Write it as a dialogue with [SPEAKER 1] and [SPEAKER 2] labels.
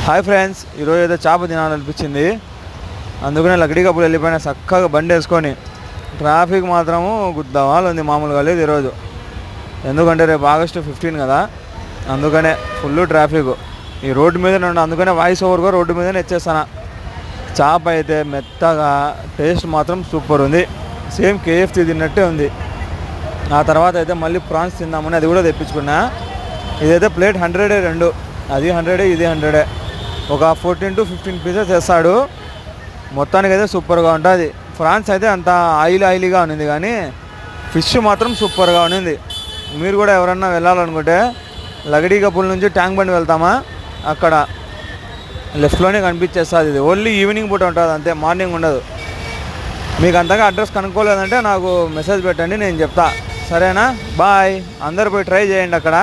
[SPEAKER 1] Hi friends, ఈరోజు ఏదో చేప తినాలనిపించింది. అందుకనే లక్డీ కప్పులు వెళ్ళిపోయినా చక్కగా బండి వేసుకొని. ట్రాఫిక్ మాత్రము గుద్దామాలు ఉంది, మామూలుగా లేదు ఈరోజు. ఎందుకంటే రేపు ఆగస్టు 15 కదా, అందుకనే ఫుల్ ట్రాఫిక్ ఈ రోడ్డు మీద నుండి. అందుకనే వాయిస్ ఓవర్గా రోడ్డు మీదనే ఇచ్చేస్తాను. చేప అయితే మెత్తగా, టేస్ట్ మాత్రం సూపర్ ఉంది. సేమ్ కేఎఫ్సీ తిన్నట్టే ఉంది. ఆ తర్వాత అయితే మళ్ళీ ప్రాన్స్ తిందామని అది కూడా తెప్పించుకున్నా. ఇదైతే ప్లేట్ 100 రెండు, అది 100 ఇది 100. ఒక 14 to 15 పీసెస్ వేస్తాడు. మొత్తానికి అయితే సూపర్గా ఉంటుంది. ఫ్రాన్స్ అయితే అంత ఆయిలీగా ఉన్నింది, కానీ ఫిష్ మాత్రం సూపర్గా ఉన్నింది. మీరు కూడా ఎవరన్నా వెళ్ళాలనుకుంటే లగడీ కపుల్ నుంచి ట్యాంక్ బండ్ వెళ్తామా, అక్కడ లెఫ్ట్లోనే కనిపించేస్తుంది. ఇది ఓన్లీ ఈవినింగ్ పూట ఉంటుంది అంతే, మార్నింగ్ ఉండదు. మీకు అంతగా అడ్రస్ కనుక్కోలేదంటే నాకు మెసేజ్ పెట్టండి, నేను చెప్తా. సరేనా? బాయ్. అందరు పోయి ట్రై చేయండి అక్కడ.